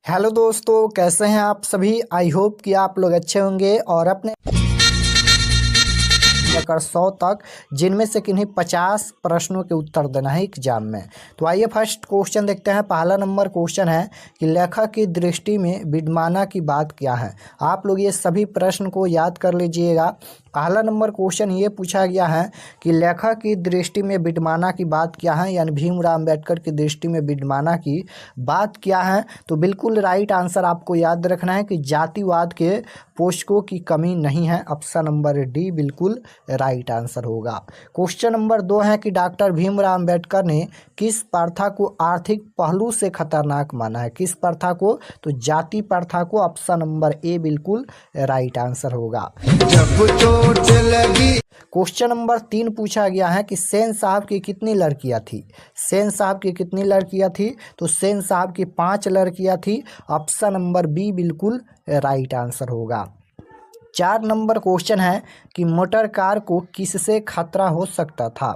Hello दोस्तों, कैसे हैं आप सभी। आई होप कि आप लोग अच्छे होंगे और अपने लेकर 100 तक, जिनमें से किन्हीं 50 प्रश्नों के उत्तर देना है एग्जाम में। तो आइए फर्स्ट क्वेश्चन देखते हैं। पहला नंबर क्वेश्चन है कि लेखक की दृष्टि में विडंबना की बात क्या है। आप लोग ये सभी प्रश्न को याद कर लीजिएगा। पहला नंबर क्वेश्चन ये पूछा गया है कि लेखक की दृष्टि में विडंबना की बात क्या है, यानी भीमराव अम्बेडकर की दृष्टि में विडंबना की बात क्या है। तो बिल्कुल राइट आंसर आपको याद रखना है कि जातिवाद के पोषकों की कमी नहीं है। ऑप्शन नंबर डी बिल्कुल राइट आंसर होगा। क्वेश्चन नंबर 2 है कि डॉक्टर भीमराव अम्बेडकर ने किस प्रथा को आर्थिक पहलू से खतरनाक माना है। किस प्रथा को? तो जाति प्रथा को। ऑप्शन नंबर ए बिल्कुल राइट आंसर होगा। जब चोट लगी। क्वेश्चन नंबर 3 पूछा गया है कि सेन साहब की कितनी लड़कियां थी। सेन साहब की कितनी लड़कियां थी? तो सेन साहब की 5 लड़कियां थी। ऑप्शन नंबर बी बिल्कुल राइट आंसर होगा। 4 नंबर क्वेश्चन है कि मोटर कार को किससे खतरा हो सकता था।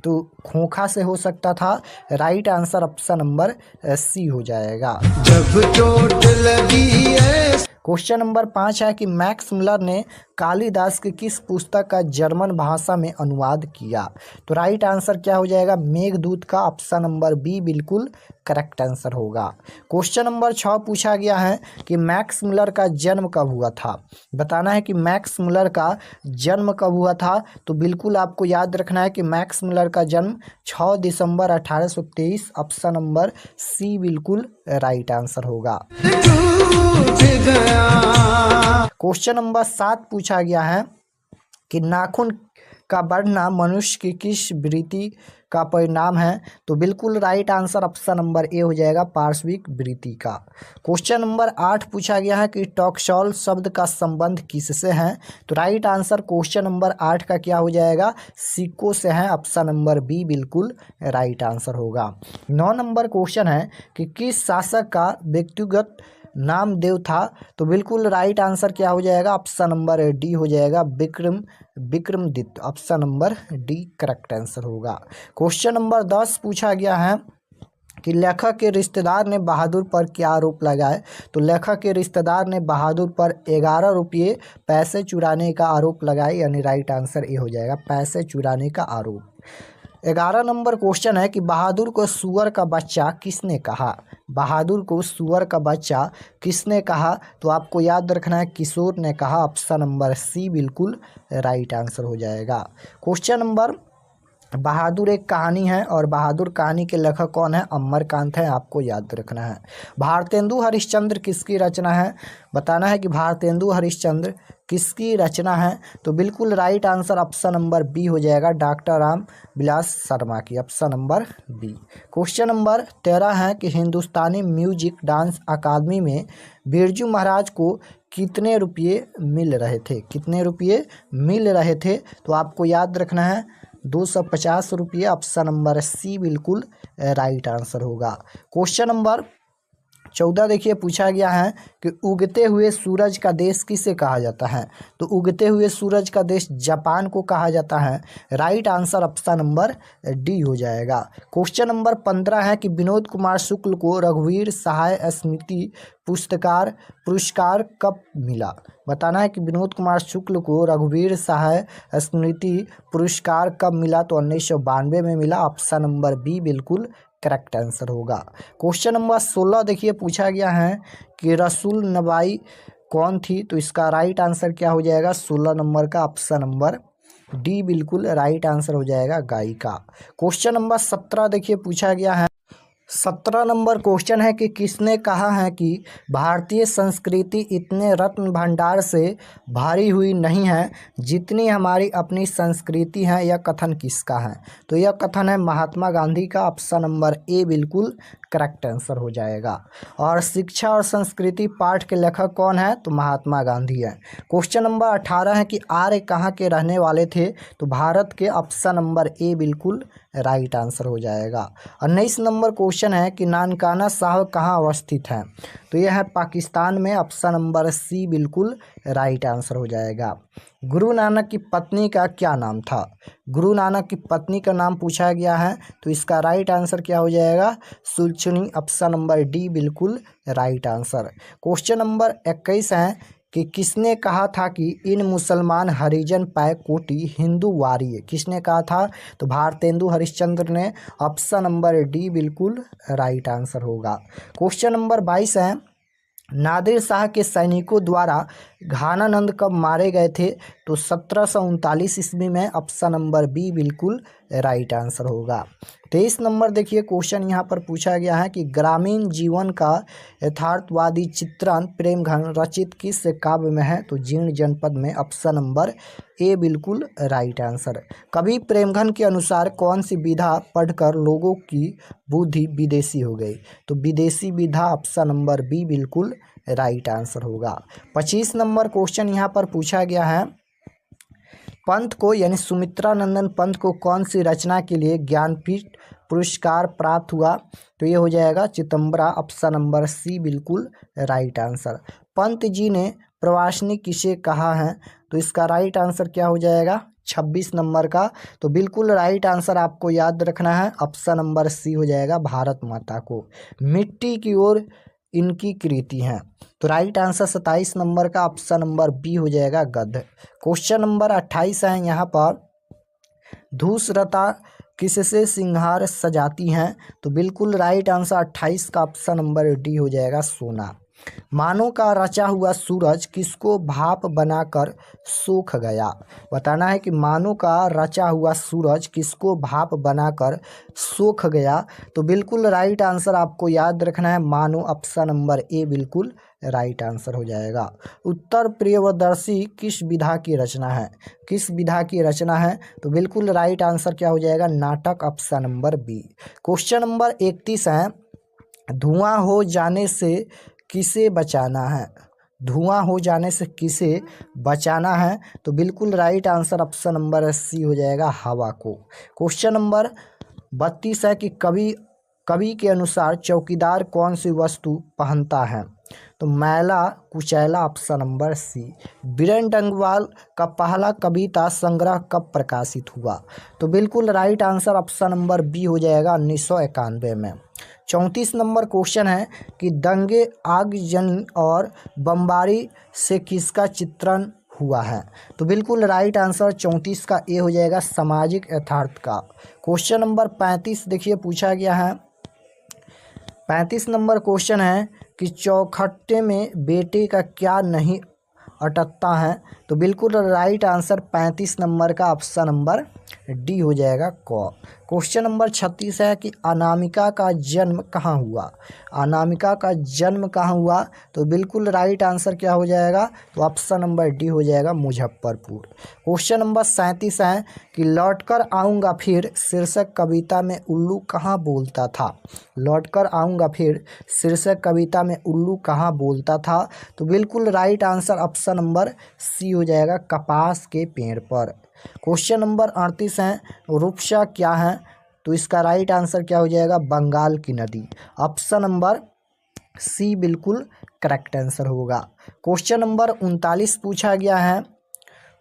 तो खोखा से हो सकता था। Right answer option number C हो जाएगा। जब चोट लगी है। क्वेश्चन नंबर 5 है कि मैक्स मुलर ने कालिदास की किस पुस्तक का जर्मन भाषा में अनुवाद किया। तो राइट आंसर क्या हो जाएगा? मेघदूत का। ऑप्शन नंबर बी बिल्कुल करेक्ट आंसर होगा। क्वेश्चन नंबर 6 पूछा गया है कि मैक्स मुलर का जन्म कब हुआ था। बताना है कि मैक्स मुलर का जन्म कब हुआ था। तो बिल्कुल आपको याद रखना है कि मैक्स मुलर का जन्म 6 दिसंबर 1823। ऑप्शन नंबर सी बिल्कुल राइट आंसर होगा। क्वेश्चन नंबर 7 पूछा गया है कि नाखून का बढ़ना मनुष्य की किस वृत्ति का परिणाम है। तो बिल्कुल right answer option number A हो जाएगा, पार्श्विक वृत्ति का। क्वेश्चन नंबर 8 पूछा गया है कि टॉक्सॉल शब्द का संबंध किससे है। तो राइट आंसर क्वेश्चन नंबर 8 का क्या हो जाएगा? सिक्कों से है। ऑप्शन नंबर बी बिल्कुल राइट आंसर होगा। 9 नंबर क्वेश्चन है कि किस शासक का व्यक्तिगत नामदेव था। तो बिल्कुल राइट आंसर क्या हो जाएगा? ऑप्शन नंबर डी हो जाएगा, Vikramaditya. Option number D correct answer होगा। क्वेश्चन नंबर 10 पूछा गया है कि लेखक के रिश्तेदार ने बहादुर पर क्या आरोप लगाए। तो लेखक के रिश्तेदार ने बहादुर पर 11 रुपये पैसे चुराने का आरोप लगाए, यानी राइट आंसर ए हो जाएगा, पैसे चुराने का आरोप। 11 नंबर क्वेश्चन है कि बहादुर को सुअर का बच्चा किसने कहा। बहादुर को सुअर का बच्चा किसने कहा। तो आपको याद रखना है किशोर ने कहा। ऑप्शन नंबर सी बिल्कुल राइट आंसर हो जाएगा। क्वेश्चन नंबर बहादुर एक कहानी है और बहादुर कहानी के लेखक कौन है? अमरकांत है। आपको याद रखना है। भारतेंदु हरिश्चंद्र किसकी रचना है। बताना है कि भारतेंदु हरिश्चंद्र किसकी रचना है। तो बिल्कुल right answer option number B हो जाएगा, डॉक्टर राम विलास शर्मा की। Option number B. Question number 13 है कि हिंदुस्तानी म्यूजिक डांस अकादमी में बिरजू महाराज को कितने रुपये मिल रहे थे। कितने रुपये मिल रहे थे। तो आपको याद रखना है 250 रुपये। ऑप्शन नंबर सी बिल्कुल राइट आंसर होगा। क्वेश्चन नंबर 14 देखिए पूछा गया है कि उगते हुए सूरज का देश किसे कहा जाता है। तो उगते हुए सूरज का देश जापान को कहा जाता है। Right answer option number D हो जाएगा। क्वेश्चन नंबर 15 है कि विनोद कुमार शुक्ल को रघुवीर सहाय स्मृति पुरस्कार कब मिला। बताना है कि विनोद कुमार शुक्ल को रघुवीर सहाय स्मृति पुरस्कार कब मिला। तो 1992 में मिला। ऑप्शन नंबर बी बिल्कुल करेक्ट आंसर होगा। क्वेश्चन नंबर 16 देखिए पूछा गया है कि रसूल नबाई कौन थी। तो इसका राइट आंसर क्या हो जाएगा? 16 नंबर का ऑप्शन नंबर डी बिल्कुल राइट आंसर हो जाएगा, गायिका। क्वेश्चन नंबर 17 देखिए पूछा गया है। 17 नंबर क्वेश्चन है कि किसने कहा है कि भारतीय संस्कृति इतने रत्न भंडार से भरी हुई नहीं है जितनी हमारी अपनी संस्कृति है। यह कथन किसका है। तो यह कथन है महात्मा गांधी का। ऑप्शन नंबर ए बिल्कुल करेक्ट आंसर हो जाएगा। और शिक्षा और संस्कृति पाठ के लेखक कौन है। तो महात्मा गांधी है। क्वेश्चन नंबर 18 है कि आर्य कहाँ के रहने वाले थे। तो भारत के। ऑप्शन नंबर ए बिल्कुल राइट आंसर हो जाएगा। 19 नंबर क्वेश्चन है कि नानकाना साहब कहाँ अवस्थित है। तो यह है पाकिस्तान में। ऑप्शन नंबर सी बिल्कुल राइट आंसर हो जाएगा। गुरु नानक की पत्नी का क्या नाम था? गुरु नानक की पत्नी का नाम पूछा गया है, तो इसका राइट आंसर क्या हो जाएगा? सुलक्षणी, ऑप्शन नंबर डी बिल्कुल राइट आंसर। क्वेश्चन नंबर 21 है कि किसने कहा था कि इन मुसलमान हरिजन पाए कोटि हिंदू वारिय? किसने कहा था? तो भारतेंदु हरिश्चंद्र ने, ऑप्शन नंबर डी बिल्कुल राइट आंसर होगा। क्वेश्चन नंबर 22 है, नादिर शाह के सैनिकों द्वारा घानानंद कब मारे गए थे? तो 1739 ईस्वी में, ऑप्शन नंबर बी बिल्कुल राइट आंसर होगा। 23 नंबर देखिए, क्वेश्चन यहाँ पर पूछा गया है कि ग्रामीण जीवन का यथार्थवादी चित्रण प्रेमघन रचित किस काव्य में है? तो जीर्ण जनपद में, ऑप्शन नंबर ए बिल्कुल राइट आंसर। कवि प्रेमघन के अनुसार कौन सी विधा पढ़कर लोगों की बुद्धि विदेशी हो गई? तो विदेशी विधा, ऑप्शन नंबर बी बिल्कुल राइट आंसर होगा। 25 नंबर क्वेश्चन यहाँ पर पूछा गया है, पंत को यानी सुमित्रानंदन पंत को कौन सी रचना के लिए ज्ञानपीठ पुरस्कार प्राप्त हुआ? तो ये हो जाएगा चितंबरा, ऑप्शन नंबर सी बिल्कुल राइट आंसर। पंत जी ने प्रवासनी किसे कहा है? तो इसका राइट आंसर क्या हो जाएगा? 26 नंबर का, तो बिल्कुल राइट आंसर आपको याद रखना है, ऑप्शन नंबर सी हो जाएगा, भारत माता को। मिट्टी की ओर इनकी कृति हैं, तो राइट आंसर 27 नंबर का, ऑप्शन नंबर बी हो जाएगा, गद्य। क्वेश्चन नंबर 28 है यहाँ पर, धूसरता किससे सिंहार सजाती हैं? तो बिल्कुल राइट आंसर 28 का, ऑप्शन नंबर डी हो जाएगा, सोना। मानो का रचा हुआ सूरज किसको भाप बनाकर सूख गया? बताना है कि मानो का रचा हुआ सूरज किसको भाप बनाकर सूख गया? तो बिल्कुल राइट आंसर आपको याद रखना है, मानो, ऑप्शन नंबर ए बिल्कुल राइट आंसर हो जाएगा। उत्तर प्रियदर्शी किस विधा की रचना है? किस विधा की रचना है? तो बिल्कुल राइट आंसर क्या हो जाएगा? नाटक, option number B. Question number 31 है, धुआं हो जाने से किसे बचाना है? धुआं हो जाने से किसे बचाना है? तो बिल्कुल right answer, option number C हो जाएगा, हवा को। क्वेश्चन नंबर 32 है कि कवि के अनुसार चौकीदार कौन सी वस्तु पहनता है? तो मैला कुचैला, option number C. Biren Dangwal का पहला कविता संग्रह कब प्रकाशित हुआ? तो बिल्कुल right answer, option number B हो जाएगा, 1991 में। 34 नंबर क्वेश्चन है कि दंगे, आगजनी और बमबारी से किसका चित्रण हुआ है? तो बिल्कुल राइट आंसर 34 का ए हो जाएगा, सामाजिक यथार्थ का। क्वेश्चन नंबर 35 देखिए पूछा गया है, 35 नंबर क्वेश्चन है कि चौखट्टे में बेटे का क्या नहीं अटकता है? तो बिल्कुल राइट आंसर 35 नंबर का, ऑप्शन नंबर डी हो जाएगा, क। क्वेश्चन नंबर 36 है कि अनामिका का जन्म कहाँ हुआ? अनामिका का जन्म कहाँ हुआ? तो बिल्कुल राइट आंसर क्या हो जाएगा? तो ऑप्शन नंबर डी हो जाएगा, मुजफ्फरपुर। क्वेश्चन नंबर 37 है कि लौटकर आऊँगा फिर शीर्षक कविता में उल्लू कहाँ बोलता था? लौटकर आऊँगा फिर शीर्षक कविता में उल्लू कहाँ बोलता था? तो बिल्कुल right answer, option number C हो जाएगा, कपास के पेड़ पर। क्वेश्चन नंबर 38 है, रूपसा क्या है? तो इसका राइट आंसर क्या हो जाएगा? बंगाल की नदी, ऑप्शन नंबर सी बिल्कुल करेक्ट आंसर होगा। क्वेश्चन नंबर 39 पूछा गया है,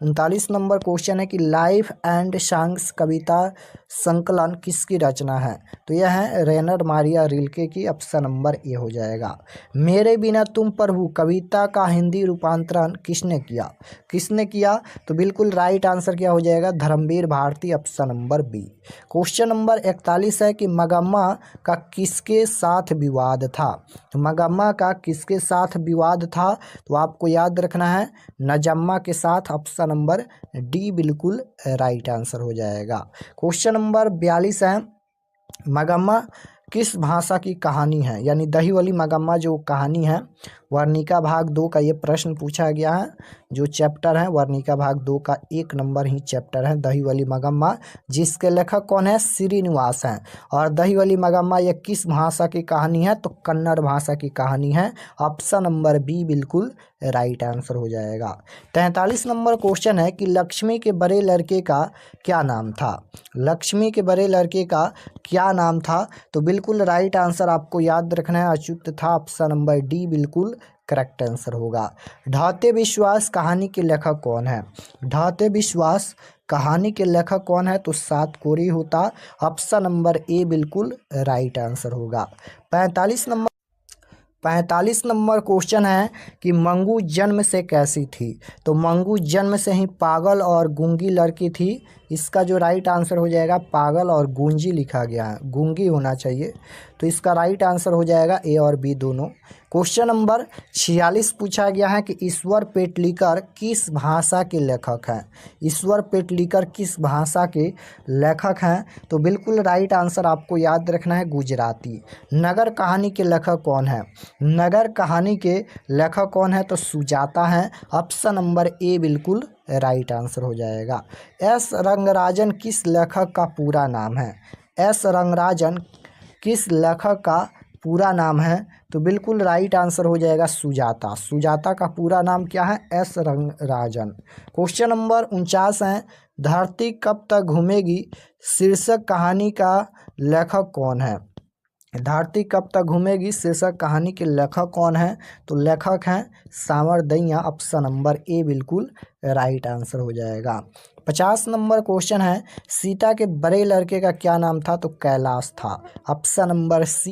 39 नंबर क्वेश्चन है कि लाइफ एंड सॉन्ग्स कविता संकलन किसकी रचना है? तो यह है रेनर मारिया रिल्के की, ऑप्शन नंबर ए हो जाएगा। मेरे बिना तुम प्रभु कविता का हिंदी रूपांतरण किसने किया? किसने किया? तो बिल्कुल राइट आंसर क्या हो जाएगा? Dharamvir Bharati, option number B. Question number 41 है कि मगम्मा का किसके साथ विवाद था? तो मगम्मा का किसके साथ विवाद था? तो आपको याद रखना है, नजम्मा के साथ, ऑप्शन नंबर डी बिल्कुल राइट आंसर हो जाएगा। क्वेश्चन नंबर 42 है, मगम्मा किस भाषा की कहानी है? यानी दही वाली मगम्मा जो कहानी है, वर्णिका भाग 2 का ये प्रश्न पूछा गया है। जो चैप्टर है वर्णिका भाग 2 का 1 नंबर ही चैप्टर है दही वाली मगम्मा, जिसके लेखक कौन है? श्रीनिवास हैं। और दही वाली मगम्मा ये किस भाषा की कहानी है? तो कन्नड़ भाषा की कहानी है, ऑप्शन नंबर बी बिल्कुल राइट आंसर हो जाएगा। 43 नंबर क्वेश्चन है कि लक्ष्मी के बड़े लड़के का क्या नाम था? लक्ष्मी के बड़े लड़के का क्या नाम था? तो बिल्कुल राइट आंसर आपको याद रखना है, अच्युत था, ऑप्शन नंबर डी बिल्कुल करेक्ट आंसर होगा। ढाते विश्वास कहानी के लेखक कौन है? ढाते विश्वास कहानी के लेखक कौन है? तो सातकोरी होता। ऑप्शन नंबर ए बिल्कुल राइट आंसर होगा। 45 नंबर क्वेश्चन है कि मंगू जन्म से कैसी थी? तो मंगू जन्म से ही पागल और गूंगी लड़की थी। इसका जो राइट आंसर हो जाएगा, पागल और गूंजी लिखा गया है, गूंगी होना चाहिए। तो इसका राइट आंसर हो जाएगा ए और बी दोनों। क्वेश्चन नंबर 46 पूछा गया है कि ईश्वर पेटलीकर किस भाषा के लेखक हैं? ईश्वर पेटलीकर किस भाषा के लेखक हैं? तो बिल्कुल राइट आंसर आपको याद रखना है, गुजराती। नगर कहानी के लेखक कौन है? नगर कहानी के लेखक कौन है? तो सुजाता हैं। ऑप्शन नंबर ए बिल्कुल राइट आंसर हो जाएगा। एस रंगराजन किस लेखक का पूरा नाम है? एस रंगराजन किस लेखक का पूरा नाम है? तो बिल्कुल राइट आंसर हो जाएगा सुजाता। सुजाता का पूरा नाम क्या है? एस रंगराजन। क्वेश्चन नंबर 49 है, धरती कब तक घूमेगी शीर्षक कहानी का लेखक कौन है? धरती कब तक घूमेगी शीर्षक कहानी के लेखक कौन है? तो लेखक हैं सामरदैया। ऑप्शन नंबर ए बिल्कुल राइट आंसर हो जाएगा। 50 नंबर क्वेश्चन है, सीता के बड़े लड़के का क्या नाम था? तो कैलाश था। ऑप्शन नंबर सी